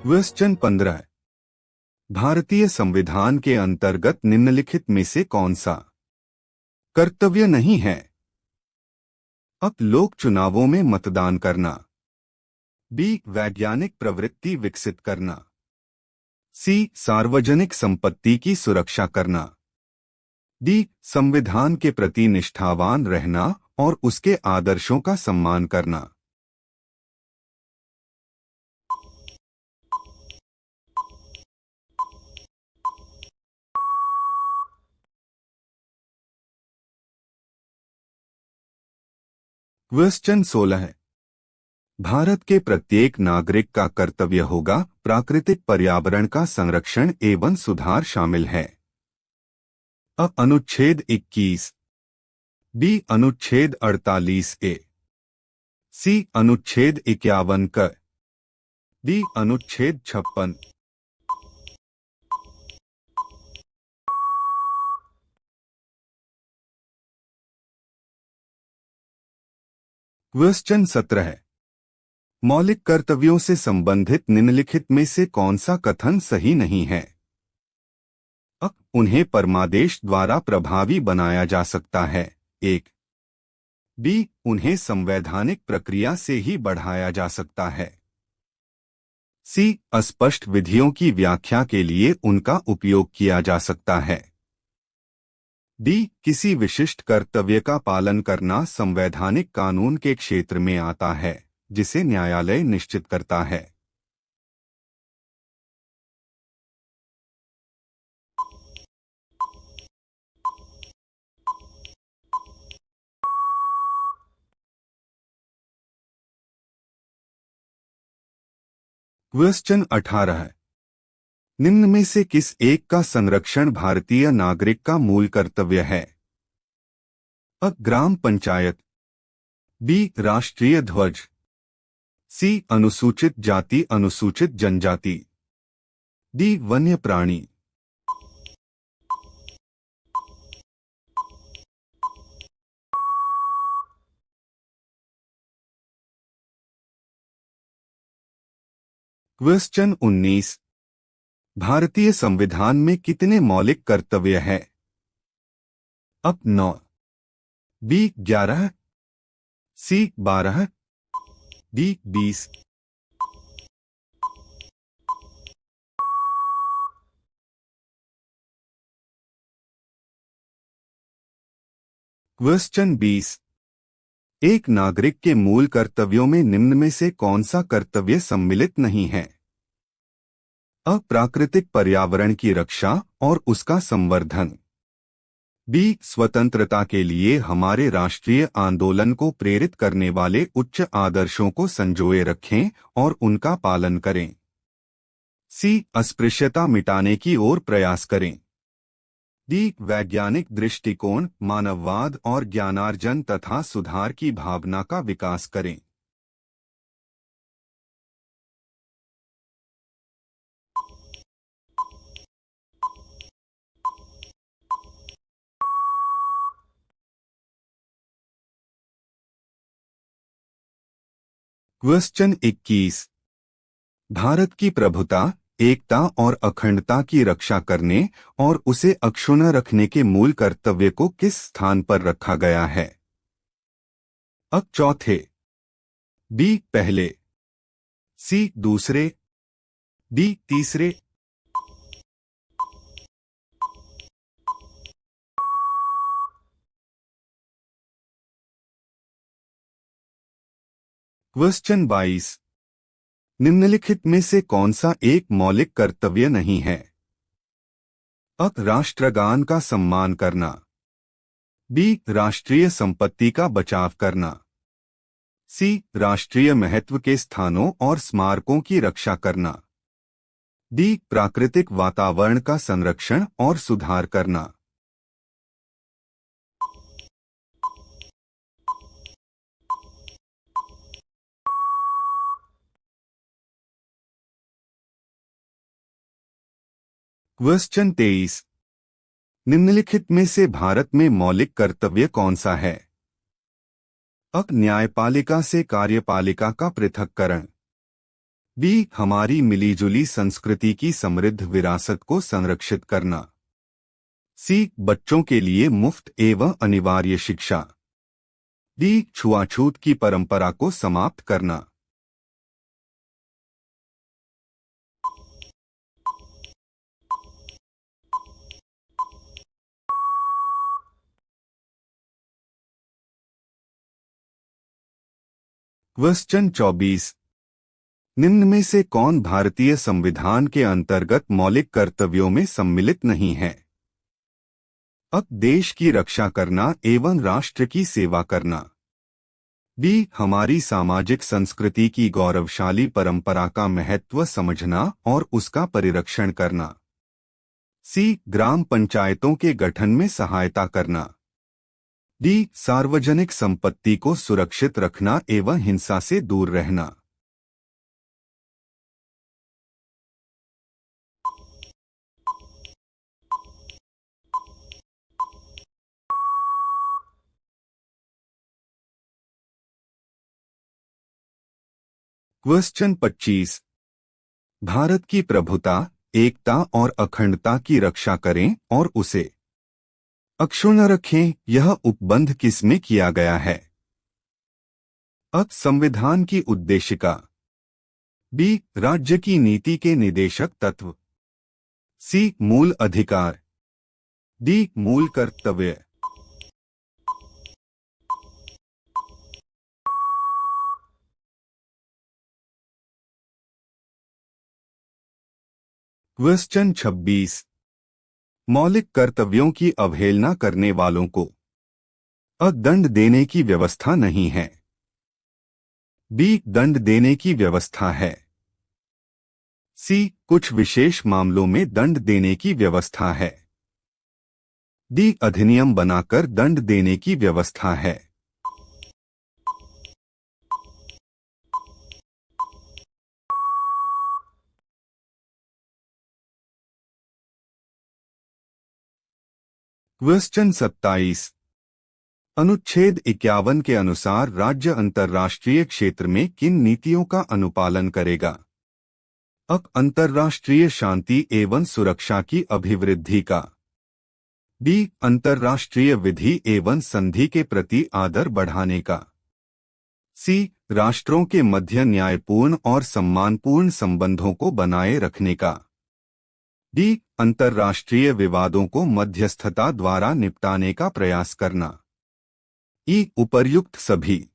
Question 15। भारतीय संविधान के अंतर्गत निम्नलिखित में से कौन सा कर्तव्य नहीं है? अ. लोक चुनावों में मतदान करना। बी. वैज्ञानिक प्रवृत्ति विकसित करना। सी. सार्वजनिक संपत्ति की सुरक्षा करना। डी. संविधान के प्रति निष्ठावान रहना और उसके आदर्शों का सम्मान करना। क्वेश्चन 16। भारत के प्रत्येक नागरिक का कर्तव्य होगा प्राकृतिक पर्यावरण का संरक्षण एवं सुधार शामिल है। अ. अनुच्छेद 21। बी. अनुच्छेद 48 ए। सी. अनुच्छेद 51 क। डी. अनुच्छेद 56। क्वेश्चन 17। मौलिक कर्तव्यों से संबंधित निम्नलिखित में से कौन सा कथन सही नहीं है? अ. उन्हें परमादेश द्वारा प्रभावी बनाया जा सकता है। 1। बी. उन्हें संवैधानिक प्रक्रिया से ही बढ़ाया जा सकता है। सी. अस्पष्ट विधियों की व्याख्या के लिए उनका उपयोग किया जा सकता है। डी. किसी विशिष्ट कर्तव्य का पालन करना संवैधानिक कानून के क्षेत्र में आता है, जिसे न्यायालय निश्चित करता है। क्वेश्चन 18। निम्न में से किस एक का संरक्षण भारतीय नागरिक का मूल कर्तव्य है? अ. ग्राम पंचायत। बी. राष्ट्रीय ध्वज। सी. अनुसूचित जाति अनुसूचित जनजाति। डी. वन्य प्राणी। क्वेश्चन 19। भारतीय संविधान में कितने मौलिक कर्तव्य हैं? अ. 9। बी. 11। सी. 12। डी. 20। क्वेश्चन 20। एक नागरिक के मूल कर्तव्यों में निम्न में से कौन सा कर्तव्य सम्मिलित नहीं है? अ. प्राकृतिक पर्यावरण की रक्षा और उसका संवर्धन। बी. स्वतंत्रता के लिए हमारे राष्ट्रीय आंदोलन को प्रेरित करने वाले उच्च आदर्शों को संजोए रखें और उनका पालन करें। सी. अस्पृश्यता मिटाने की ओर प्रयास करें। डी. वैज्ञानिक दृष्टिकोण, मानववाद और ज्ञानार्जन तथा सुधार की भावना का विकास करें। क्वेश्चन 21। भारत की प्रभुता, एकता और अखंडता की रक्षा करने और उसे अक्षुण्ण रखने के मूल कर्तव्य को किस स्थान पर रखा गया है? अ. चौथे। बी. पहले। सी. दूसरे। डी. तीसरे। क्वेश्चन 22। निम्नलिखित में से कौन सा एक मौलिक कर्तव्य नहीं है? अ. राष्ट्रगान का सम्मान करना। बी. राष्ट्रीय संपत्ति का बचाव करना। सी. राष्ट्रीय महत्व के स्थानों और स्मारकों की रक्षा करना। डी. प्राकृतिक वातावरण का संरक्षण और सुधार करना। क्वेश्चन 23। निम्नलिखित में से भारत में मौलिक कर्तव्य कौन सा है? अ. न्यायपालिका से कार्यपालिका का पृथक्करण। बी हमारी मिलीजुली संस्कृति की समृद्ध विरासत को संरक्षित करना। सी बच्चों के लिए मुफ्त एवं अनिवार्य शिक्षा। डी छुआछूत की परंपरा को समाप्त करना। क्वेश्चन 24। निम्न में से कौन भारतीय संविधान के अंतर्गत मौलिक कर्तव्यों में सम्मिलित नहीं है? अ देश की रक्षा करना एवं राष्ट्र की सेवा करना। बी हमारी सामाजिक संस्कृति की गौरवशाली परंपरा का महत्व समझना और उसका परिरक्षण करना। सी ग्राम पंचायतों के गठन में सहायता करना। डी सार्वजनिक संपत्ति को सुरक्षित रखना एवं हिंसा से दूर रहना। क्वेश्चन 25। भारत की प्रभुता, एकता और अखंडता की रक्षा करें और उसे अक्षुण्ण रखें, यह उपबंध किसमें किया गया है? अ संविधान की उद्देशिका। बी राज्य की नीति के निदेशक तत्व। सी मूल अधिकार। डी मूल कर्तव्य। क्वेश्चन 26। मौलिक कर्तव्यों की अवहेलना करने वालों को अ दंड देने की व्यवस्था नहीं है। बी दंड देने की व्यवस्था है। सी कुछ विशेष मामलों में दंड देने की व्यवस्था है। डी अधिनियम बनाकर दंड देने की व्यवस्था है। क्वेश्चन 27। अनुच्छेद 51 के अनुसार राज्य अंतर्राष्ट्रीय क्षेत्र में किन नीतियों का अनुपालन करेगा? अ अंतर्राष्ट्रीय शांति एवं सुरक्षा की अभिवृद्धि का। बी अंतर्राष्ट्रीय विधि एवं संधि के प्रति आदर बढ़ाने का। सी राष्ट्रों के मध्य न्यायपूर्ण और सम्मानपूर्ण संबंधों को बनाए रखने का। डी अंतर्राष्ट्रीय विवादों को मध्यस्थता द्वारा निपटाने का प्रयास करना। ई उपर्युक्त सभी